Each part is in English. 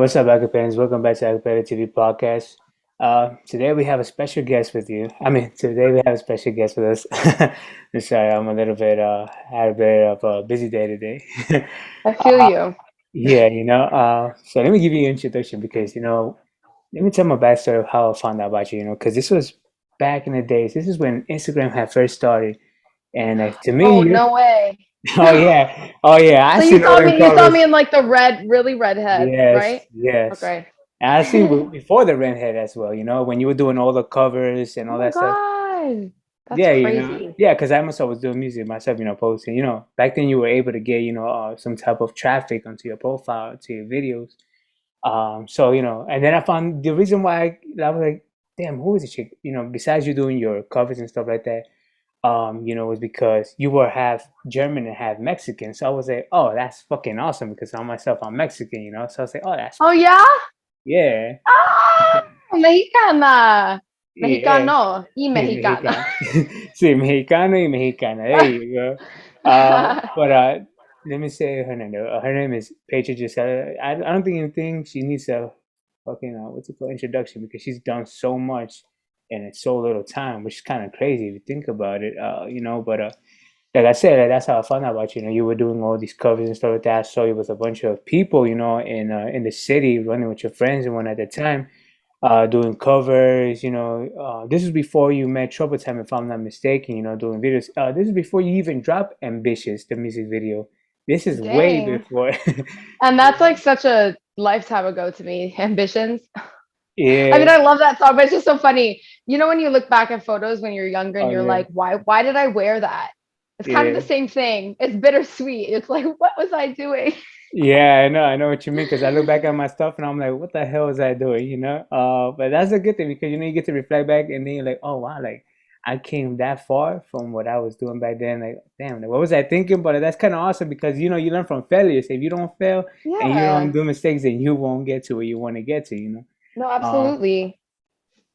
What's up, Acapellics? Welcome back to AcapellicTV podcast. Today we have a special guest with you. Today we have a special guest with us. I'm sorry, I'm a little bit had a bit of a busy day today. I feel uh, you. yeah, so let me give you an introduction because let me tell my backstory of how I found out about you. Because this was back in the days. This is when Instagram had first started, and to me, Oh, you're no way. oh yeah, I So seen all them you saw covers. me in like the really red head, Yes, right? yes. Okay. And I seen before the Redhead as well, when you were doing all the covers and Oh all my that stuff. God. That's Yeah, crazy. yeah, because I myself was doing music myself, posting. Back then you were able to get, some type of traffic onto your profile, to your videos. So, and then I found the reason why I was like, damn, who is this chick? Besides you doing your covers and stuff like that, was because you were half German and half Mexican. So I was like, oh, that's fucking awesome because I myself I'm Mexican. So I was like, oh, that's Oh yeah? yeah, Ah, mexicana. yeah, Mexicano y mexicana. mexicano. Sí, mexicano y mexicana. There you go. But let me say her name. Her name is Paytra. Just I don't think anything she needs a fucking what's it called introduction because she's done so much in so little time, which is kind of crazy if you think about it. But like I said, that's how I found out about you. You were doing all these covers and stuff like that. I saw you with a bunch of people, in the city, running with your friends and one at the time, doing covers. This is before you met Trouble Time, if I'm not mistaken. Doing videos. This is before you even dropped Ambitious, the music video. This is way Dang. before. And that's like such a lifetime ago to me. Ambitions. I mean, Yeah, I love that song, but it's just so funny. You know, when you look back at photos when you're younger and oh you're yeah, like, why did I wear that? It's kind of the yeah. same thing. It's bittersweet. It's like, what was I doing? Yeah, I know what you mean. Because I look back at my stuff and I'm like, what the hell was I doing? But that's a good thing because you get to reflect back and then you're like, oh wow, like I came that far from what I was doing back then. Like, damn, like, what was I thinking? But that's kind of awesome because you learn from failures. If you don't fail and you don't Yeah. do mistakes, then you won't get to where you want to get to. No, Uh, absolutely.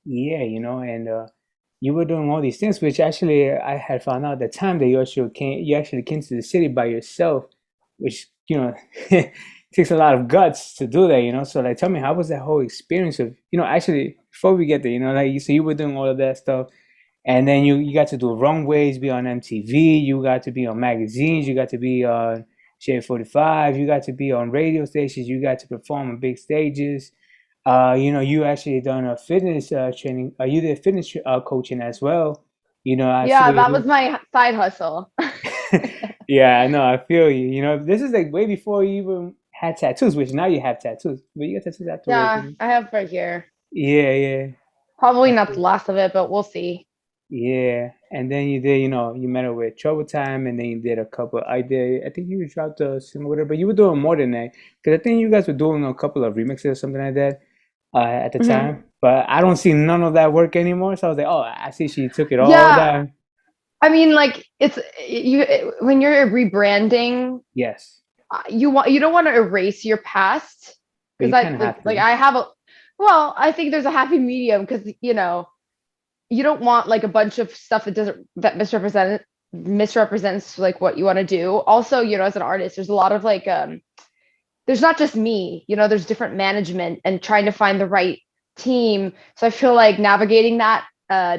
yeah, and you were doing all these things, which actually I had found out at the time that you actually came to the city by yourself, which takes a lot of guts to do that. So like, tell me, how was that whole experience of actually before we get there, like you were doing all of that stuff, and then you got to do runways, be on MTV, you got to be on magazines, you got to be on Shade 45, you got to be on radio stations, you got to perform on big stages. You actually done a fitness training. You did fitness coaching as well. I saw Yeah, that you. was my side hustle. Yeah, I know. I feel you. This is like way before you even had tattoos, which now you have tattoos. But you got tattoos afterwards. Yeah, I have right here. Yeah, yeah. Probably I not the feel- last of it, but we'll see. Yeah, and then you did, you met up with Trouble Time, and then you did a couple. I think you dropped a single with her, but you were doing more than that because I think you guys were doing a couple of remixes or something like that at the Mhm. time. But I don't see none of that work anymore. So I was like, oh, I see she took it all Yeah, down. I mean, like it's when you're rebranding, Yes, you don't want to erase your past but because you kind of have like to. I have a well, I think there's a happy medium because you don't want like a bunch of stuff that misrepresents like what you want to do. Also, as an artist, there's a lot of like there's not just me, there's different management and trying to find the right team. So I feel like navigating that,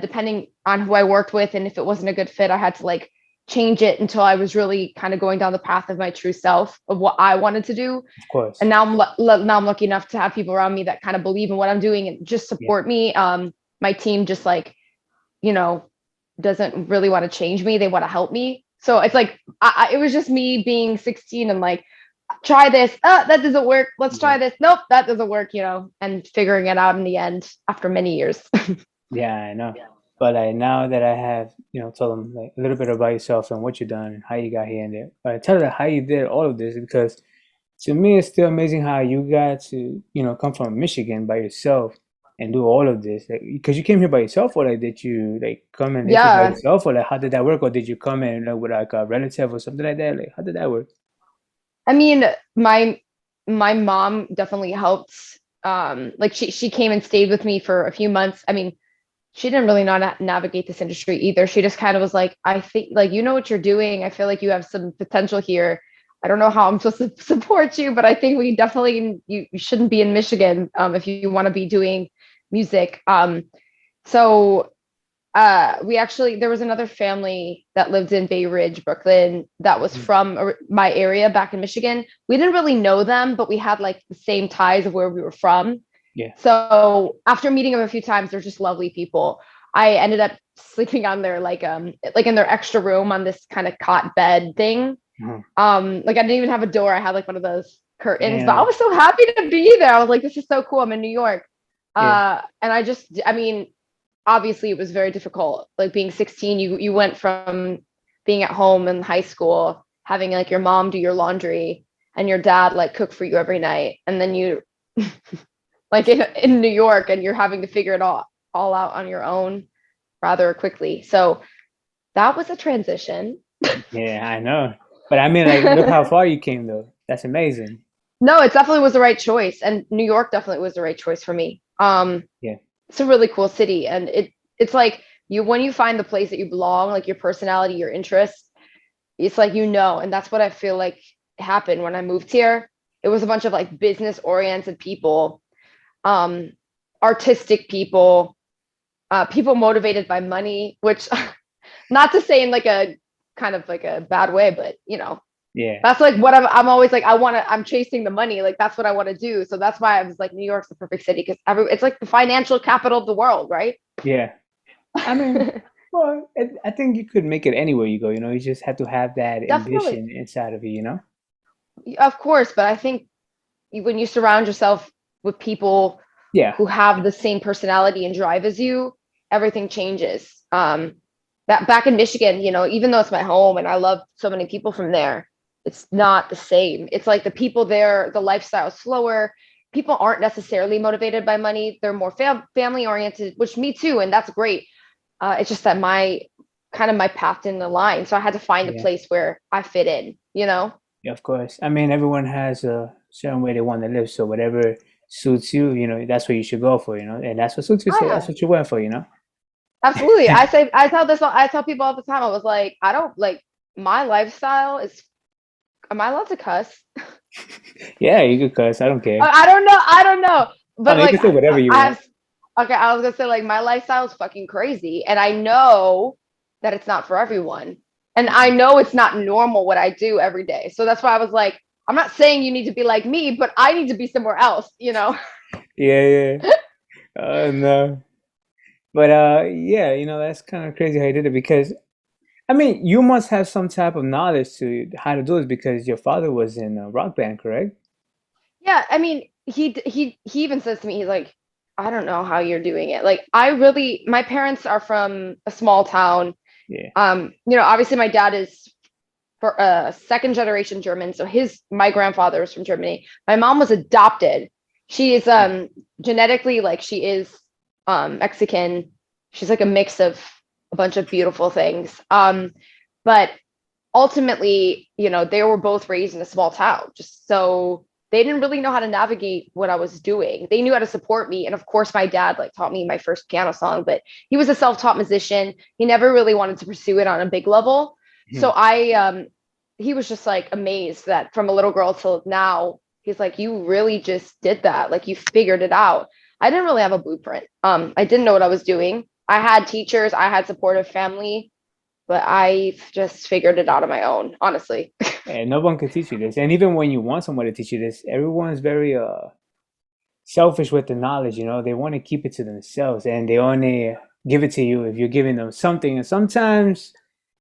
depending on who I worked with, and if it wasn't a good fit, I had to like change it until I was really kind of going down the path of my true self of what I wanted to do. Of And course. now I'm lucky enough to have people around me that kind of believe in what I'm doing and just Yeah. support me. My team just like, you know, doesn't really want to change me. They want to help me. So it's like it was just me being 16 and like, try this. That doesn't work. Let's Yeah. try this. Nope, that doesn't work. And figuring it out in the end after many years. Yeah, I know. But like now that I have, told them like a little bit about yourself and what you've done and how you got here and there. But I tell them how you did all of this because to me it's still amazing how you got to, come from Michigan by yourself and do all of this. Like, because you came here by yourself, or like did you like come and live here by Yeah, yourself, or like how did that work, or did you come in with like a relative or something like that? Like how did that work? I mean, my mom definitely helped. Like she came and stayed with me for a few months. I mean, she didn't really know how to navigate this industry either. She just kind of was like, I think like you know what you're doing. I feel like you have some potential here. I don't know how I'm supposed to support you, but I think we definitely you shouldn't be in Michigan if you want to be doing music. So we actually there was another family that lived in Bay Ridge, Brooklyn, that was from my area back in Michigan. We didn't really know them, but we had like the same ties of where we were from. Yeah. So after meeting them a few times, they're just lovely people. I ended up sleeping on their like in their extra room on this kind of cot bed thing. Uh-huh. Like I didn't even have a door. I had like one of those curtains, but I Damn. was so happy to be there. I was like, this is so cool. I'm in New York. Yeah. And I mean, obviously it was very difficult. Like being 16, you went from being at home in high school, having like your mom do your laundry and your dad like cook for you every night. And then you like in New York and you're having to figure it all out on your own rather quickly. So that was a transition. Yeah, I know. But I mean, like, look how far you came, though. That's amazing. No, it definitely was the right choice. And New York definitely was the right choice for me. Yeah. It's a really cool city. And it's like you when you find the place that you belong, like your personality, your interests, it's like and that's what I feel like happened when I moved here. It was a bunch of like business oriented people, artistic people, people motivated by money, which not to say in like a kind of like a bad way, but Yeah. that's like what I'm always like, I'm chasing the money. Like that's what I want to do. So that's why I was like, New York's the perfect city because it's like the financial capital of the world, right? Yeah. I mean, well, I think you could make it anywhere you go, you know, you just have to have that Definitely. ambition inside of you, you know? Of course. But I think when you surround yourself with people Yeah. who have the same personality and drive as you, everything changes. That back in Michigan, even though it's my home and I love so many people from there, it's not the same. It's like the people there, the lifestyle is slower. People aren't necessarily motivated by money. They're more family oriented, which me too, and that's great. It's just that my path didn't align, so I had to find a Yeah. place where I fit in. Yeah, of course. I mean, everyone has a certain way they want to live, so whatever suits you, you know, that's what you should go for, you know, and that's what suits you, Oh so that's yeah, what you went for, you know? absolutely. I tell people all the time. I was like, I don't like my lifestyle is. Am I allowed to cuss? Yeah, you could cuss. I don't care. I don't know. I don't know. Oh, But no, you like can say whatever you want. okay, I was gonna say like my lifestyle is fucking crazy. And I know that it's not for everyone. And I know it's not normal what I do every day. So that's why I was like, I'm not saying you need to be like me, but I need to be somewhere else. Yeah, yeah. No. But yeah, you know, that's kind of crazy how you did it because I mean, you must have some type of knowledge to how to do it because your father was in a rock band, correct? Yeah, I mean, he even says to me, he's like, I don't know how you're doing it. Like I really my parents are from a small town. Yeah. Obviously my dad is for second generation German. So my grandfather was from Germany. My mom was adopted. She is genetically like she is Mexican. She's like a mix of a bunch of beautiful things. But ultimately, they were both raised in a small town. Just so they didn't really know how to navigate what I was doing. They knew how to support me. And of course, my dad like taught me my first piano song, but he was a self-taught musician. He never really wanted to pursue it on a big level. So Mhm. he was just like amazed that from a little girl till now, he's like, you really just did that. Like you figured it out. I didn't really have a blueprint. I didn't know what I was doing. I had teachers, I had supportive family, but I just figured it out on my own, honestly. And no one can teach you this. And even when you want someone to teach you this, everyone's very selfish with the knowledge, you know. They want to keep it to themselves and they only give it to you if you're giving them something. And sometimes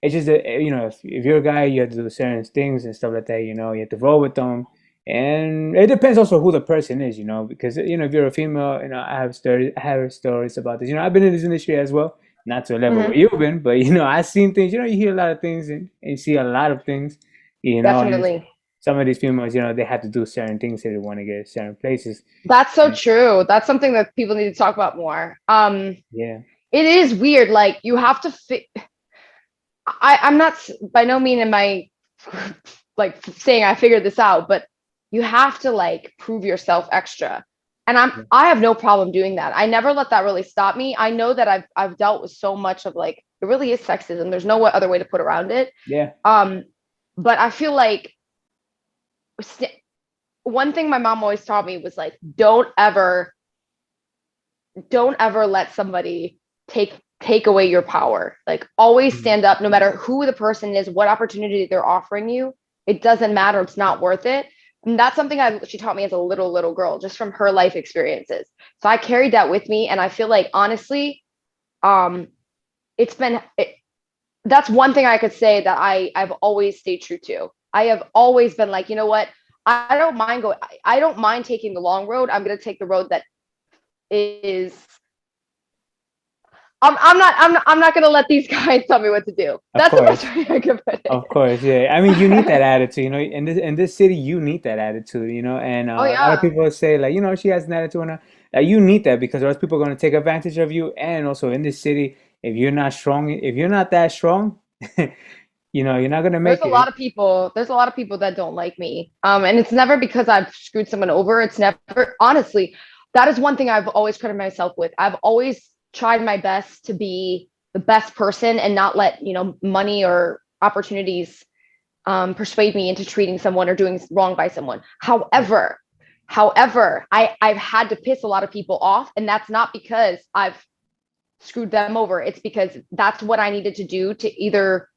it's just that, you know, if you're a guy, you have to do certain things and stuff like that, you know, you have to roll with them. And it depends also who the person is, you know, because you know, if you're a female, you know, I have stories about this. You know, I've been in this industry as well, not to a level where Mhm. you've been, but you know, I've seen things, you know, you hear a lot of things and you see a lot of things, you know, and Definitely. some of these females, you know, they have to do certain things if they want to get certain places. That's so And true. That's something that people need to talk about more. yeah. It is weird. Like you have to I'm not by no mean am I like saying I figured this out, but you have to like prove yourself extra. And Yeah. I have no problem doing that. I never let that really stop me. I know that I've dealt with so much of like it really is sexism. There's no other way to put around it. Yeah. Um, but I feel like one thing my mom always taught me was like, don't ever let somebody take away your power. Like always Mm. stand up no matter who the person is, what opportunity they're offering you. It doesn't matter. It's not worth it. And that's something she taught me as a little girl, just from her life experiences. So I carried that with me. And I feel like honestly, um, that's one thing I could say that I've always stayed true to. I have always been like, you know what? I don't mind taking the long road. I'm gonna take the road that is I'm not gonna let these guys tell me what to do. Of That's the best course. way I can put Of it. course, yeah. I mean, you need that attitude, you know. In this city, you need that attitude, you know. And Oh a lot of yeah. people say like, you know, she has an attitude, and you need that because those people are going to take advantage of you. And also in this city, if you're not strong, if you're not that strong, you know, you're not going to make it. There's a lot of people that don't like me. And it's never because I've screwed someone over. It's never honestly, that is one thing I've always credited myself with. I've always tried my best to be the best person and not let, money or opportunities persuade me into treating someone or doing wrong by someone. However, I've had to piss a lot of people off, and that's not because I've screwed them over. It's because that's what I needed to do to either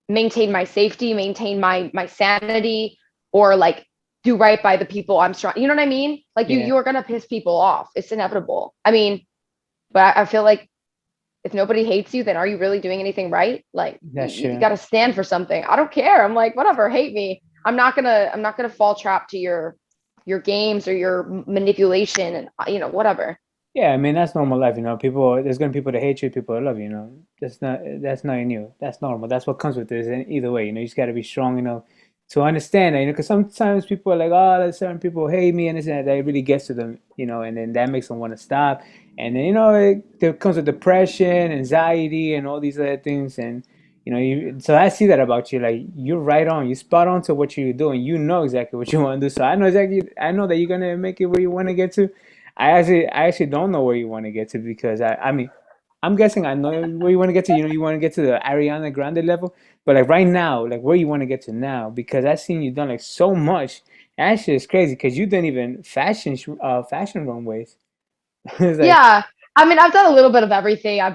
maintain my safety, maintain my sanity, or like do right by the people I'm strong. You know what I mean? Like Yeah, you're gonna piss people off. It's inevitable. I mean, but I feel like if nobody hates you, then are you really doing anything right? Like that's you true. got to stand for something. I don't care. I'm like, whatever, hate me. I'm not gonna fall trap to your games or your manipulation and whatever. Yeah, I mean that's normal life, you know. People, there's gonna be people that hate you, people that love you, you know. That's not new. That's normal. That's what comes with this. And either way, you know, you just gotta be strong, you know, to understand that, you know, because sometimes people are like, oh, there's certain people hate me and this and that. That really gets to them, you know, and then that makes them want to stop. And then you know, it comes with depression, anxiety, and all these other things. And you know, so I see that about you. Like you're right on. You're spot on to what you're doing. You know exactly what you want to do. So I know that you're gonna make it where you want to get to. I actually don't know where you want to get to because I mean, I'm guessing I know where you want to get to. You know, you want to get to the Ariana Grande level, but like right now, like where you want to get to now, because I've seen you done like so much. Actually, it's crazy because you done even fashion runways. It's like, Yeah, I mean, I've done a little bit of everything. I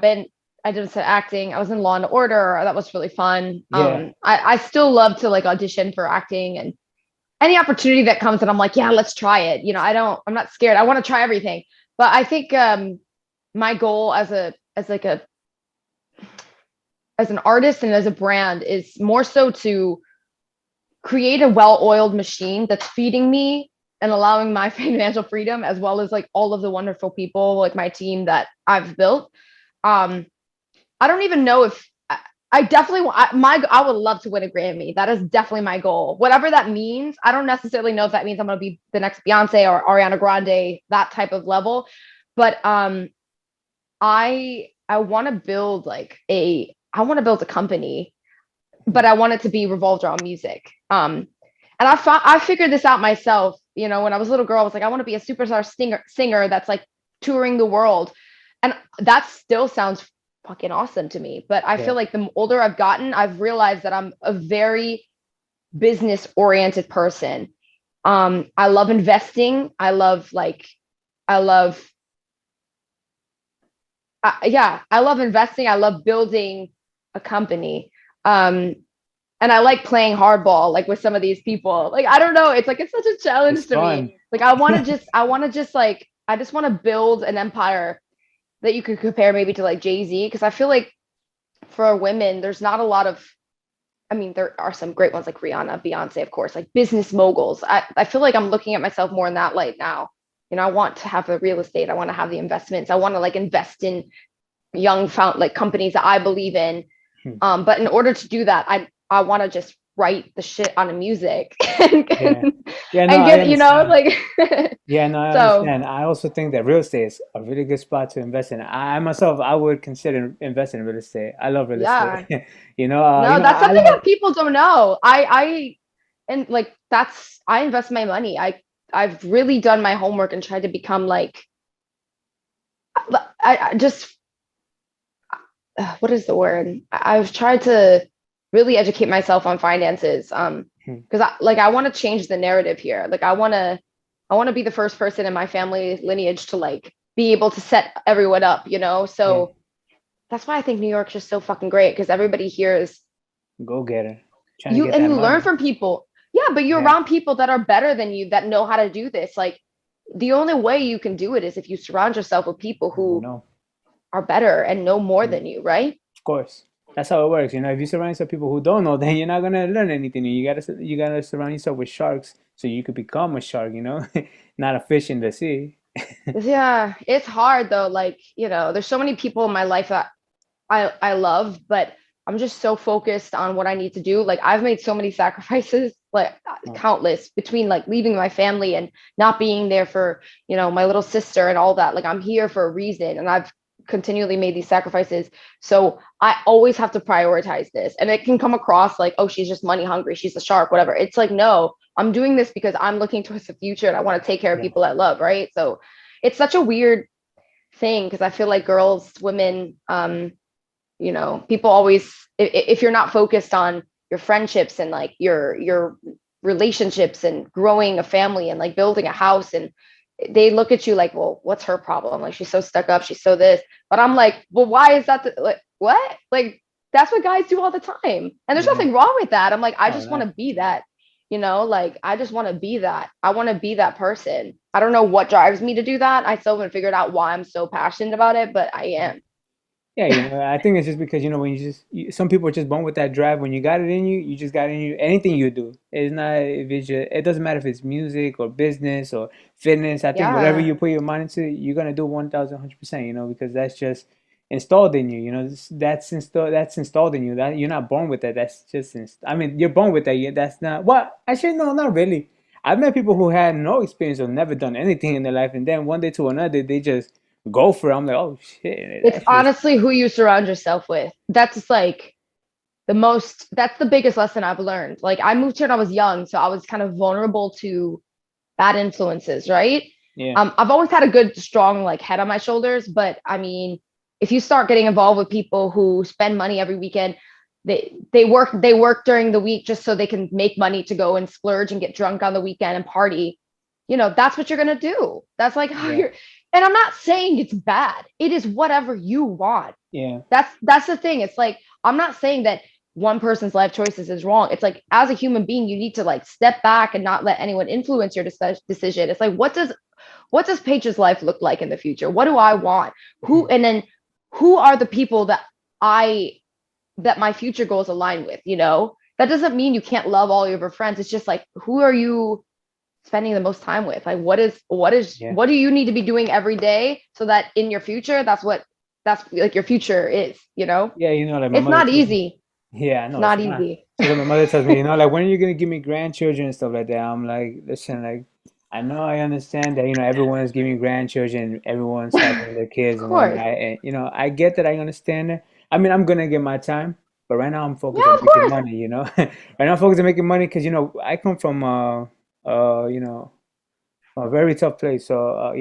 did some acting. I was in Law and Order. That was really fun. yeah, I still love to like audition for acting and any opportunity that comes and I'm like, yeah, let's try it. I'm not scared. I want to try everything. But I think my goal as an artist and as a brand is more so to create a well-oiled machine that's feeding me and allowing my financial freedom as well as like all of the wonderful people like my team that I've built. Um, I don't even know if I definitely I would love to win a Grammy. That is definitely my goal. Whatever that means, I don't necessarily know if that means I'm going to be the next Beyonce or Ariana Grande, that type of level. But I want to build I want to build a company, but I want it to be revolved around music. And I figured this out myself. When I was a little girl, I was like, I want to be a superstar singer that's like touring the world, and that still sounds fucking awesome to me. But I yeah, feel like the older I've gotten, I've realized that I'm a very business oriented person. I love investing. I love yeah, I love investing. I love building a company. Um, and I like playing hardball, like with some of these people. Like, I don't know. It's like, it's such a it's challenge to me. fun. Like, I just want to build an empire that you could compare maybe to like Jay-Z. Cause I feel like for women, there's not a lot of, I mean, there are some great ones like Rihanna, Beyonce, of course, like business moguls. I feel like I'm looking at myself more in that light now. I want to have the real estate. I want to have the investments. I want to like invest in young found like companies that I believe in. But in order to do that, I want to just write the shit on the music Yeah, yeah, no, and I get understand. like Yeah, no, I so understand. I also think that real estate is a really good spot to invest in. I myself, I would consider investing in real estate. I love real estate. yeah. You No, know, that's I something love. that people don't know. I and like that's I invest my money. I've really done my homework and tried to become like I just what is the word? I've tried to really educate myself on finances. because I want to change the narrative here. Like I want to be the first person in my family lineage to like be able to set everyone up, you know? Yeah, So that's why I think New York's just so fucking great because everybody here is go getter, trying to you get and that you learn money. from people. Yeah, but you're Yeah, around people that are better than you that know how to do this. Like the only way you can do it is if you surround yourself with people you who know. are better and know more Yeah, than you, right? of course. That's how it works. If you surround yourself with people who don't know, then you're not gonna learn anything. You gotta surround yourself with sharks so you could become a shark. Not a fish in the sea. Yeah, it's hard though. Like, there's so many people in my life that I love, but I'm just so focused on what I need to do. Like I've made so many sacrifices, like Oh, countless, between like leaving my family and not being there for, my little sister and all that. Like I'm here for a reason and I've continually made these sacrifices. So I always have to prioritize this. And it can come across like, oh, she's just money hungry, she's a shark, whatever. It's like, no, I'm doing this because I'm looking towards the future and I want to take care of yeah, people I love, right? So it's such a weird thing because I feel like girls, women, people always if you're not focused on your friendships and like your relationships and growing a family and like building a house, and they look at you like, well, what's her problem? Like she's so stuck up, she's so this. But I'm like, well, why is that like what? Like that's what guys do all the time. And there's yeah. nothing wrong with that. I'm like, I Oh, just want no. to be that, like I just want to be that. I want to be that person. I don't know what drives me to do that. I still haven't figured out why I'm so passionate about it, but I am. Yeah, I think it's just because when some people are just born with that drive. When you got it in you, you just got it in you. Anything you do, it's not if it's just, it doesn't matter if it's music or business or fitness. I think whatever Yeah. you put your mind into, you're gonna do 1,100%. Because that's just installed in you. That's installed in you. That you're not born with that. That's just I mean, you're born with that. That's not well. Actually, no, not really. I've met people who had no experience or never done anything in their life, and then one day to another, they just go for it. I'm like, oh shit, It's that's just honestly who you surround yourself with. That's like that's the biggest lesson I've learned. Like I moved here when I was young, so I was kind of vulnerable to bad influences, right? yeah. I've always had a good, strong like head on my shoulders, but I mean, if you start getting involved with people who spend money every weekend, they work during the week just so they can make money to go and splurge and get drunk on the weekend and party. That's what you're gonna do. That's like how Yeah, you're. And I'm not saying it's bad. It is whatever you want. yeah, That's the thing. It's like I'm not saying that one person's life choices is wrong. It's like as a human being, you need to like step back and not let anyone influence your decision. It's like what does Paige's life look like in the future? What do I want? Who mhm, and then who are the people I that my future goals align with? That doesn't mean you can't love all of your friends. It's just like who are you spending the most time with? Like yeah, what do you need to be doing every day so that in your future that's like your future is, yeah. Like my it's mother not tells me. easy. Yeah, I It's know it's not not. easy. So my mother tells me, like when are you gonna give me grandchildren and stuff like that? I'm like, listen, like I know I understand that everyone is giving grandchildren, everyone's having their Of kids and whatnot. course. And I get that, I understand that. I mean, I'm gonna get my time, but right now I'm focused Yeah, on of making course. money. Right now I'm focused on making money because I come from a very tough place. So,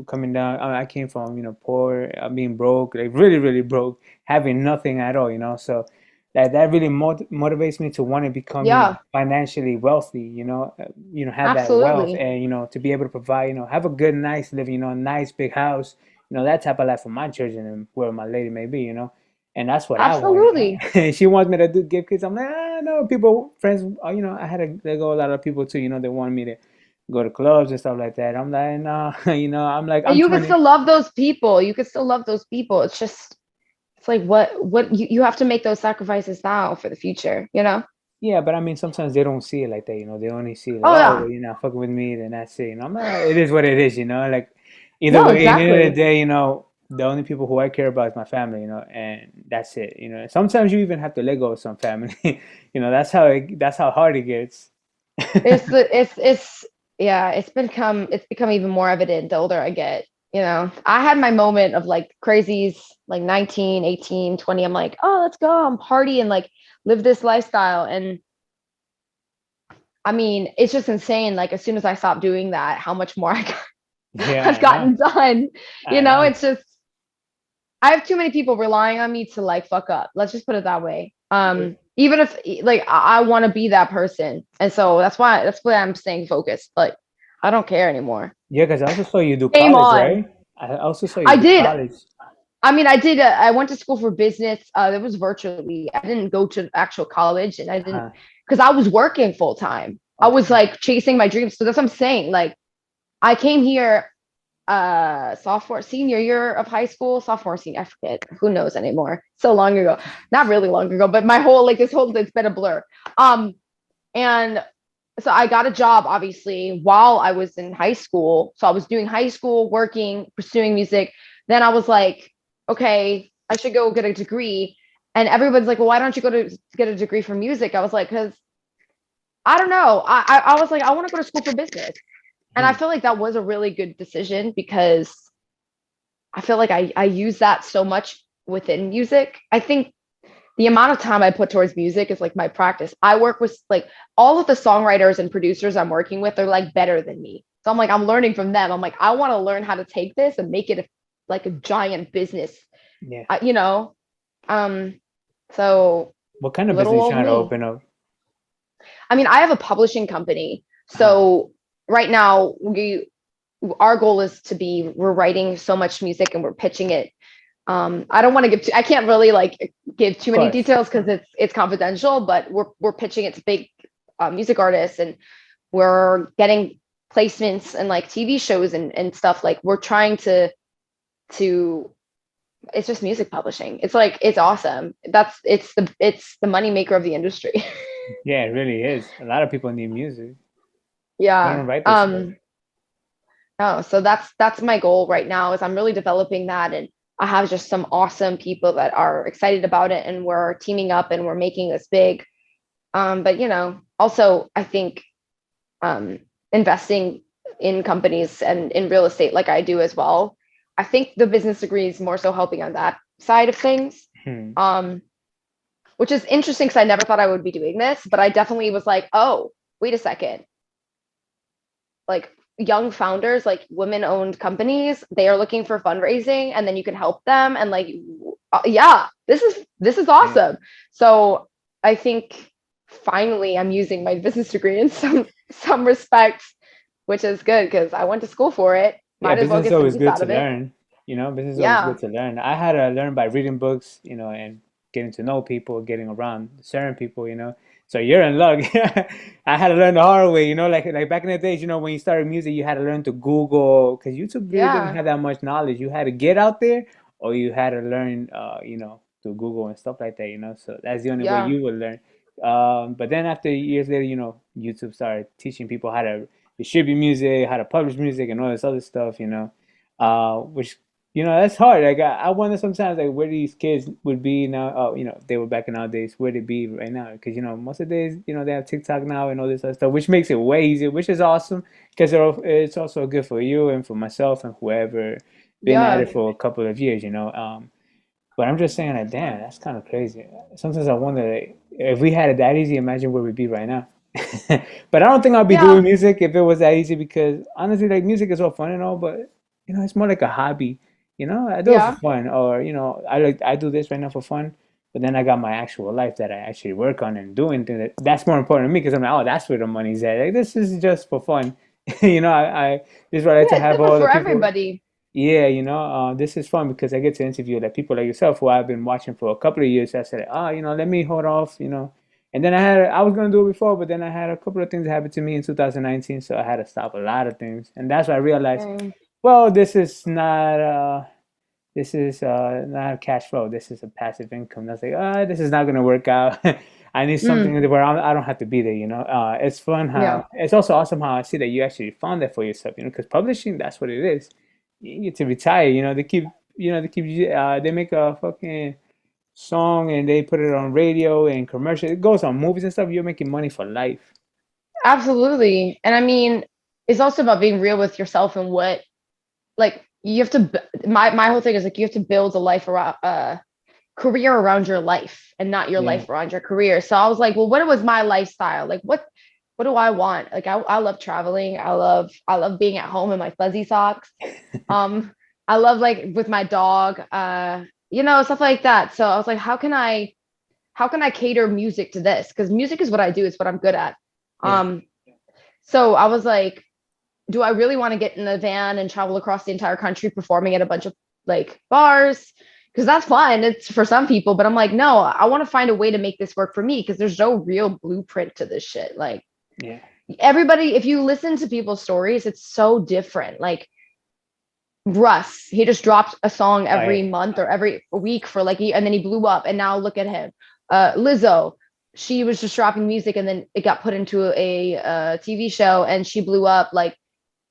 coming down, I came from, poor, being broke, like really, really broke, having nothing at all, So that really motivates me to want to become, Yeah, financially wealthy, have that wealth absolutely. and, to be able to provide, have a good, nice living, a nice big house, that type of life for my children and where my lady may be. And that's what I want. Absolutely. She wants me to give kids. I'm like, no, people, friends, I had to let go a lot of people too, they want me to go to clubs and stuff like that. I'm like, nah, I'm like, And I'm you could 20. still love those people. You could still love those people. It's like what you have to make those sacrifices now for the future. Yeah, but I mean, sometimes they don't see it like that, They only see like, Oh oh, yeah. well, you're not fucking with me, then that's it. I'm like, it is what it is, Like, either No, way, in the end of the exactly. day, the only people who I care about is my family, and that's it, Sometimes you even have to let go of some family, that's how hard it gets. It's yeah, it's become even more evident the older I get. I had my moment of like crazies like 19, 18, 20. I'm like, oh, let's go and party and like live this lifestyle. And I mean, it's just insane. Like as soon as I stopped doing that, how much more Yeah, I've I know. gotten done. I know. It's just I have too many people relying on me to like fuck up. Let's just put it that way. even if like I want to be that person. And so that's why I'm staying focused. Like I don't care anymore. Yeah, because I also saw you do Game college, on. right? I also saw you I do did. college. I mean, I did. I went to school for business. It was virtually. I didn't go to actual college, and I didn't Huh. because I was working full time. I was Okay. like chasing my dreams. So that's what I'm saying. Like I came here sophomore senior year of high school, sophomore senior, I forget, who knows anymore, so long ago, not really long ago, but my whole like this whole it's been a blur. And so I got a job obviously while I was in high school, so I was doing high school, working, pursuing music. Then I was like, okay, I should go get a degree. And everybody's like, well, why don't you go to get a degree for music? I was like, because I don't know, I was like, I want to go to school for business. And I Hmm. feel like that was a really good decision because I feel like I use that so much within music. I think the amount of time I put towards music is like my practice. I work with like all of the songwriters and producers I'm working with, they're like better than me. So I'm like, I'm learning from them. I'm like, I want to learn how to take this and make it like a giant business, Yeah. you know? Um, so What kind of little business you old trying to me. open up? I mean, I have a publishing company. Huh. So right now our goal is to be, we're writing so much music and we're pitching it. I don't want to I can't really like give too Of many course. details because it's confidential, but we're pitching it to big music artists, and we're getting placements and like TV shows and stuff. Like we're trying to it's just music publishing. It's like it's awesome. It's the money maker of the industry. Yeah, it really is. A lot of people need music. They Yeah. don't write this stuff. Oh, so that's my goal right now is I'm really developing that, and I have just some awesome people that are excited about it, and we're teaming up and we're making this big. But also I think um investing in companies and in real estate like I do as well. I think the business degree is more so helping on that side of things. Hmm. Um, which is interesting because I never thought I would be doing this, but I definitely was like, oh, wait a second, like young founders, like women owned companies, they are looking for fundraising and then you can help them. And like, yeah, this is Yeah. awesome. So I think finally I'm using my business degree in some respects, which is good because I went to school for it. Yeah, Might as well business is get some always use good out to of it. learn. Business is always good Yeah. to learn. I had to learn by reading books, and getting to know people, getting around certain people. So you're in luck. I had to learn the hard way, like back in the days, when you started music, you had to learn to Google because YouTube really didn't Yeah. have that much knowledge. You had to get out there or you had to learn, through Google and stuff like that. So that's the only way Yeah. you would learn. But then after years later, YouTube started teaching people how to distribute music, how to publish music, and all this other stuff. Which that's hard. Like I wonder sometimes like where these kids would be now. Oh, they were back in our days. Where they be right now? Because most of the days, they have TikTok now and all this other stuff, which makes it way easier, which is awesome. Because it's also good for you and for myself and whoever been at Yeah. it for a couple of years. But I'm just saying that, damn, that's kind of crazy. Sometimes I wonder like, if we had it that easy, imagine where we'd be right now. But I don't think I'd be doing Yeah. music if it was that easy because honestly, like music is all fun and all, but it's more like a hobby. I do it for Yeah. fun, or I do this right now for fun. But then I got my actual life that I actually work on and doing things that's more important to me because I'm like, oh, that's where the money's at. Like this is just for fun. I this is what I like to Yeah, it's have different all the for people. everybody. Yeah, this is fun because I get to interview like people like yourself who I've been watching for a couple of years. I said, oh, let me hold off. And then I was gonna do it before, but then I had a couple of things that happened to me in 2019, so I had to stop a lot of things. And that's when I realized, Mm, well, this is not cash flow. This is a passive income. That's like, this is not gonna work out. I need something mm, where I don't have to be there. It's fun yeah. how it's also awesome how I see that you actually found that for yourself. Because publishing, that's what it is. You get to retire. They make a fucking song and they put it on radio and commercial. It goes on movies and stuff. You're making money for life. Absolutely. And I mean, it's also about being real with yourself and what like you have to my whole thing is like you have to build a life around career around your life and not your Yeah. life around your career. So I was like, well, what was my lifestyle? Like what do I want? Like I love traveling. I love being at home in my fuzzy socks. Um I love like with my dog, stuff like that. So I was like, how can I cater music to this? Because music is what I do, it's what I'm good at. Yeah. So I was like, do I really want to get in a van and travel across the entire country performing at a bunch of like bars? Because that's fun. It's for some people, but I'm like, no, I want to find a way to make this work for me because there's no real blueprint to this shit. Like Yeah. everybody, if you listen to people's stories, it's so different. Like Russ, he just dropped a song Oh, yeah. every month or every week for like, and then he blew up, and now look at him. Lizzo, she was just dropping music, and then it got put into a TV show, and she blew up. Like,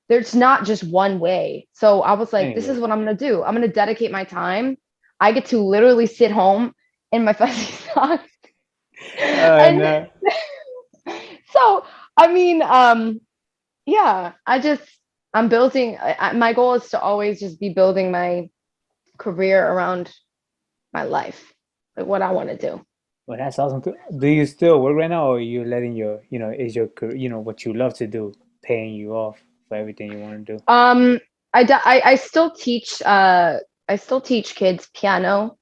there's not just one way. So I was like, this Anyway. is what I'm gonna do. I'm gonna dedicate my time. I get to literally sit home in my fuzzy socks, and No. so I mean, yeah, I'm building. My goal is to always just be building my career around my life, like what I want to do. Well, that's awesome. Do you still work right now, or are you letting your, is your career, what you love to do, paying you off for everything you want to do? Um, I still teach. I still teach kids piano,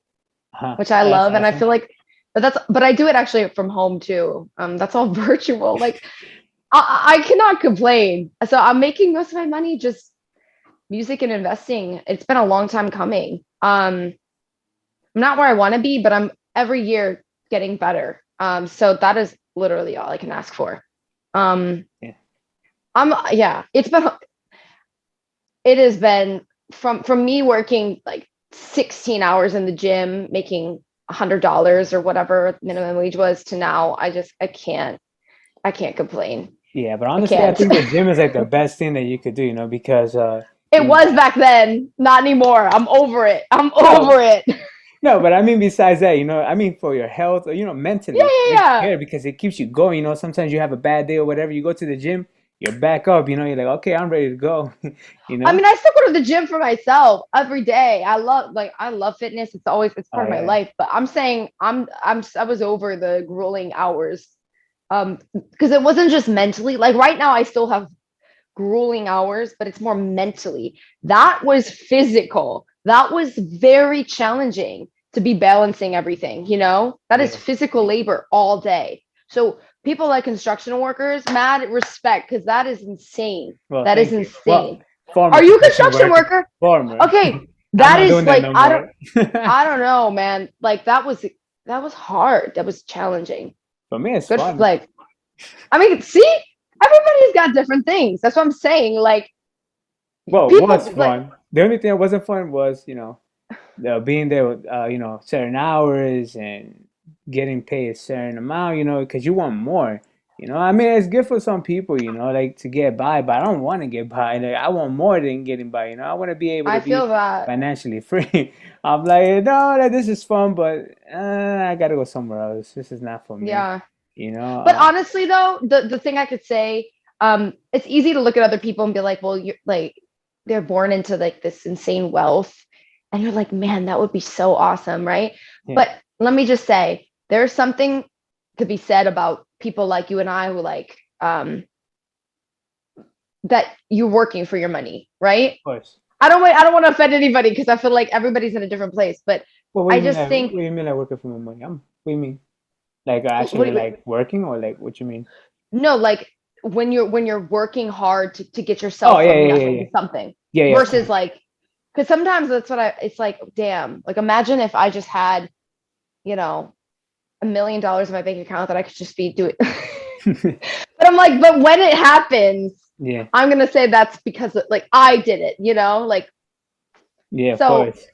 Uh-huh. which I Oh, that's love, and I awesome. feel like, but I do it actually from home too. That's all virtual. Like I cannot complain. So I'm making most of my money just music and investing. It's been a long time coming. I'm not where I want to be, but I'm every year getting better. So that is literally all I can ask for. Um, Yeah. yeah, it has been from me working like 16 hours in the gym, making $100 or whatever minimum wage was to now. I can't complain. Yeah, but I honestly, I can't. think the gym is like the best thing that you could do, because It you know, was back then, not anymore. I'm over it. I'm no, over it. no, but I mean, besides that, I mean, for your health, or, Yeah, mentally, yeah, it's yeah. good because it keeps you going. Sometimes you have a bad day or whatever, you go to the gym, you're back up, you're like, okay, I'm ready to go, you I know? mean, I still go to the gym for myself every day. I love fitness. It's Oh, part of my yeah. life. But I'm saying I was over the grueling hours. Because it wasn't just mentally. Like right now, I still have grueling hours, but it's more mentally. That was physical. That was very challenging to be balancing everything, That is Yeah. physical labor all day. So people like construction workers, mad respect, because that is insane. Well, That is thank you. Well, insane. former Are you a construction construction worker, worker? former. Okay. I'm That not is doing that like, no more. I don't know, man. Like that was hard. That was challenging. For me, it's Good. fun. Like, I mean, see, everybody's got different things. That's what I'm saying. Like Well, it was people like fun. The only thing that wasn't fun was, being there with, certain hours and getting paid a certain amount, because you want more. I mean, it's good for some people, like to get by, but I don't want to get by. Like, I want more than getting by. I want to be able to I be feel that. financially free. I'm like, no, like, this is fun, but I gotta go somewhere else. This is not for me. Yeah. You know, But honestly though, the thing I could say, it's easy to look at other people and be like, well, you're like they're born into like this insane wealth. And you're like, man, that would be so awesome, right? yeah, But let me just say, there's something to be said about people like you and I who like that you're working for your money, right? of course. I don't want to offend anybody because I feel like everybody's in a different place. But Well, what do I you mean? just Like, what think do you mean, like working for my money? What do you mean? Like what actually, do like working, or like what you mean? no, like when you're working hard to get Oh, yourself yeah, from yeah, yeah, nothing yeah, to something yeah, yeah. Of versus course. like because sometimes that's what it's like, damn, like imagine if I just had, you know, $1 million in my bank account that I could just be doing. But I'm like, but when it happens, Yeah, I'm gonna say that's because like I did it, like yeah, of so course.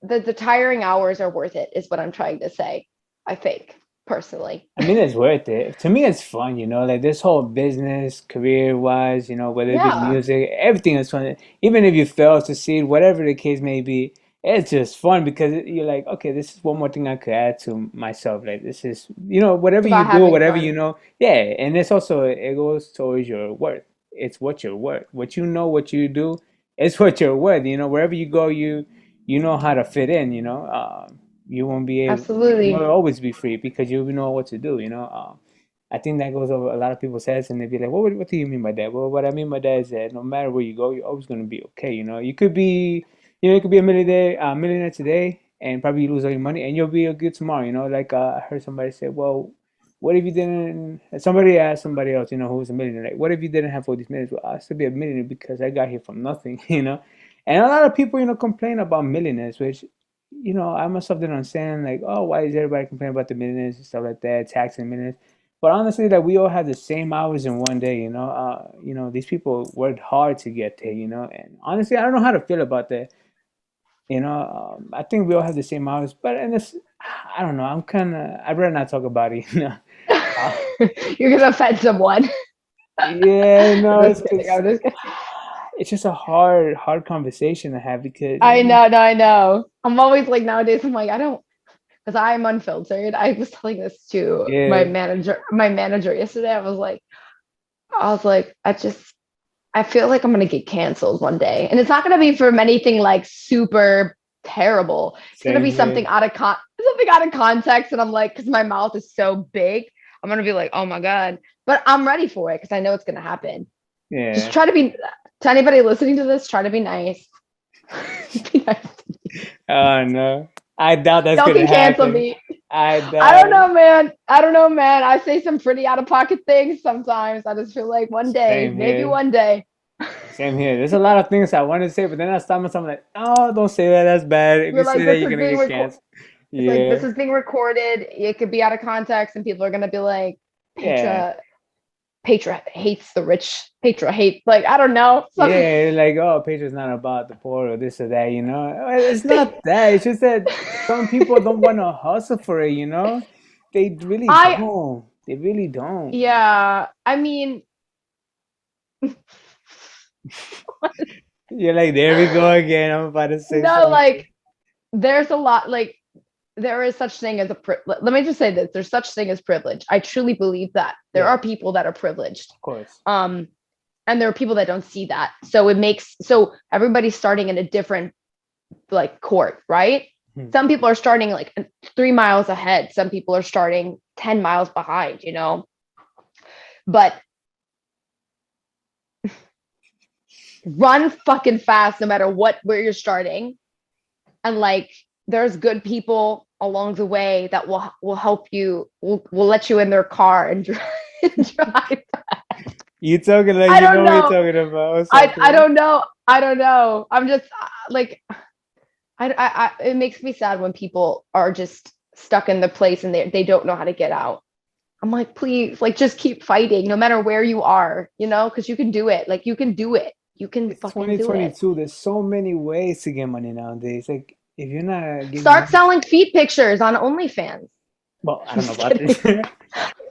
the tiring hours are worth it, is what I'm trying to say. I think personally. I mean, it's worth it. To me, it's fun, like this whole business, career-wise, whether it be Yeah, music, everything is fun. Even if you fail to succeed, whatever the case may be, it's just fun because you're like, okay, this is one more thing I could add to myself. Like this is, it's whatever you about do, having whatever fun. yeah. And it's also, it goes towards your worth. It's what you're worth. What you do, it's what you're worth. Wherever you go, you know how to fit in. You won't be able, you will Absolutely. always be free because you know what to do. I think that goes over a lot of people's heads, and they'd be like, what do you mean by that? Well, what I mean by that is that no matter where you go, you're always going to be okay. You could be, you could be a millionaire today, and probably lose all your money, and you'll be good tomorrow. Like I heard somebody say, well, what if you didn't? Somebody asked somebody else, who was a millionaire, like, what if you didn't have all these millions? Well, I still be a millionaire because I got here from nothing, And a lot of people, complain about millionaires, which, I myself didn't understand, like, oh, why is everybody complaining about the millionaires and stuff like that, taxing millionaires? But honestly, that we all have the same hours in one day, these people worked hard to get there, and honestly, I don't know how to feel about that. I think we all have the same hours, but and this, I don't know. I'd rather not talk about it. Uh, You're gonna offend someone. yeah, no, I'm just kidding. I'm just kidding. it's just a hard conversation to have because I know, no, I know. I'm always like nowadays. I'm like, I don't, because I'm unfiltered. I was telling this to my yeah, manager yesterday. I feel like I'm gonna get canceled one day, and it's not gonna be from anything like super terrible. It's gonna same be here. something out of context, and I'm like, because my mouth is so big, I'm gonna be like, oh my god. But I'm ready for it because I know it's gonna happen. Just Yeah. try to be to anybody listening to this. Try to be nice. Be nice. Oh no, I doubt that's Don't gonna cancel happen. me. I I doubt don't it. know, man. I don't know, man. I say some pretty out of pocket things sometimes. I just feel like one day, Same maybe here. one day. Same here. There's a lot of things I want to say, but then I stop myself. I'm like, oh, don't say that. That's bad. If you You're say like, that, this you're is gonna being get recorded. canceled. It's like, this Yeah. is being recorded. It could be out of context, and people are gonna be like, Yeah. Paytra hates the rich. Paytra hates, like, I don't know. Something. Yeah, like, oh, Paytra's not about the poor or this or that. It's not that. It's just that some people don't want to hustle for it. They really I don't. They really don't. Yeah. I mean, You're like, there we go again. I'm about to say no, something. like there's a lot like there is such thing as let me just say this, there's such thing as privilege. I truly believe that there Yeah, are people that are privileged, of course. and there are people that don't see that, so everybody's starting in a different like court, right? Hmm. Some people are starting like 3 miles ahead, some people are starting 10 miles behind, but run fucking fast no matter where you're starting, and like there's good people along the way that will help you, will let you in their car and drive, and drive. You talking like I you don't know what you're know. talking about or I something. don't know. I don't know. I'm just like it makes me sad when people are just stuck in the place and they don't know how to get out. I'm like, please, like just keep fighting no matter where you are, because you can do it. Like you can do it. You can It's fucking do it. 2022. There's so many ways to get money nowadays. Like, if you're not getting Start money, selling feet pictures on OnlyFans. well, I don't know Just about kidding. this.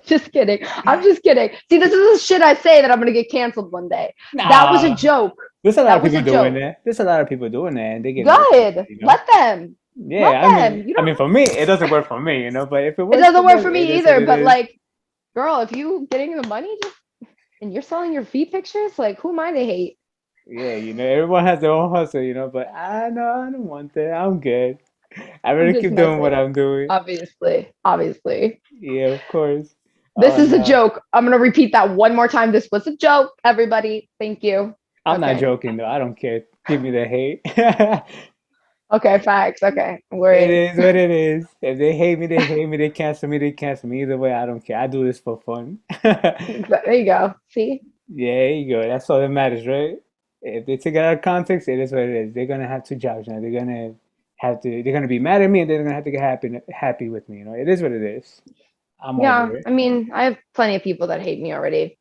Just kidding. I'm just kidding. See, this is the shit I say that I'm gonna get canceled one day. That was a Nah, joke. there's a lot of That was people a doing joke. that. There's a lot of people doing that, and they get rich off Good. it. Let them. Let Yeah, I mean, them. You I don't. mean, for me, it doesn't work for me. But if it It works for doesn't work them, for it me is what either. it But is. like, girl, if you getting the money, and you're selling your feet pictures, like, who am I to hate? Yeah, everyone has their own hustle. But I know I don't want that. I'm good. I I'm better just keep doing what messing. I'm doing. Obviously, obviously. Yeah, of course. This Oh is a no, joke. I'm gonna repeat that one more time. This was a joke, everybody. Thank you. I'm not Okay. joking though. I don't care. Give me the hate. Okay, facts. Okay, we're It in. is what it is. If they hate me, they hate me. They cancel me, they cancel me. Either way, I don't care. I do this for fun. There you go. See? Yeah, there you go. That's all that matters, right? If they take it out of context, it is what it is. They're gonna have two jobs now. They're gonna be mad at me, and they're gonna have to get happy with me. It is what it is. I'm Yeah, over it. I mean, I have plenty of people that hate me already.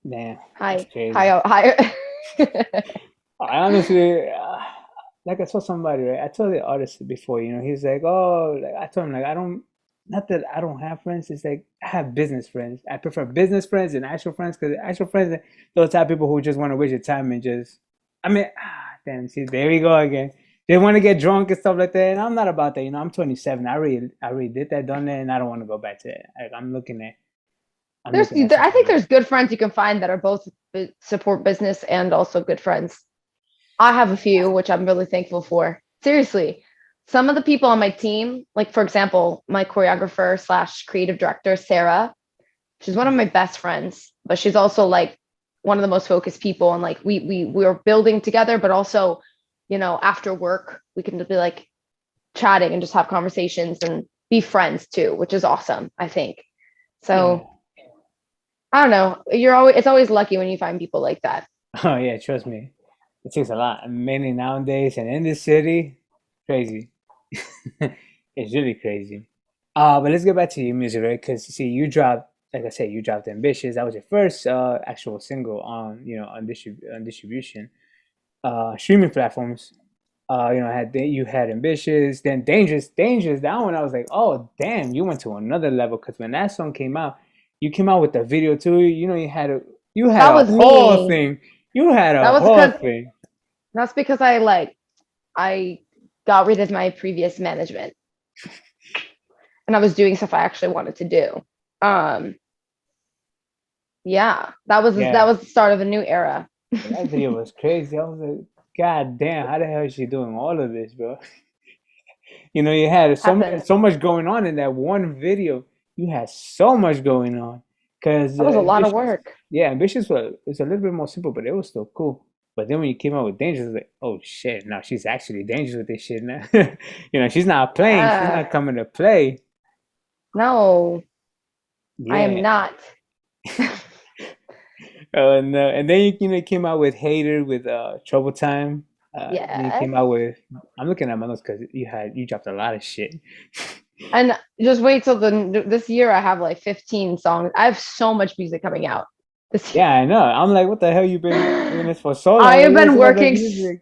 Damn, that's Hi, crazy. hi, hi. I honestly, like I saw somebody, right? I told the artist before, he's like, oh, like I told him, like, I don't, not that I don't have friends. It's like I have business friends. I prefer business friends than actual friends because actual friends are those type of people who just want to waste your time and just, I mean, damn, see, there we go again. They want to get drunk and stuff like that, and I'm not about that. I'm 27. I already did that, done that, and I don't want to go back to it. Like, I'm looking at I something think else. there's good friends you can find that are both support business and also good friends. I have a few, which I'm really thankful for. Seriously, some of the people on my team, like for example, my choreographer slash creative director, Sarah, she's one of my best friends, but she's also like one of the most focused people. And like we're building together, but also, after work, we can be like, chatting and just have conversations and be friends too, which is awesome, I think. Yeah. So I don't know. It's always lucky when you find people like that. Oh yeah, trust me. It takes a lot. Mainly nowadays and in this city, crazy. It's really crazy. But let's get back to your music, right? Because see, you dropped, like I said, you dropped "Ambitious." That was your first actual single on, on distribution, streaming platforms. You had "Ambitious," then "Dangerous." That one, I was like, oh damn, you went to another level. Because when that song came out, you came out with the video too. You know, you had That a was whole me. thing. You had That a was whole because thing. that's because I got rid of my previous management and I was doing stuff I actually wanted to do. Um, yeah, that Yeah, was the start of a new era. that video was crazy. I was like, God damn, how the hell is she doing all of this, bro? You had Happened. so much going on in that one video. You had so much going on because That was a lot of ambitious, work. yeah, ambitious was it's a little bit more simple, but it was still cool. But then when you came out with dangerous, like, oh shit, now she's actually dangerous with this shit now. She's not playing. She's Yeah. not coming to play. No, I am Yeah. not. And then you came out with Hater with Trouble Time. Then you Yes. came out with I'm looking at my notes because you dropped a lot of shit. And just wait till this year I have like 15 songs. I have so much music coming out this Yeah, I know. I'm like, what the hell you been doing year. this for so I long? have Where's been all the working music?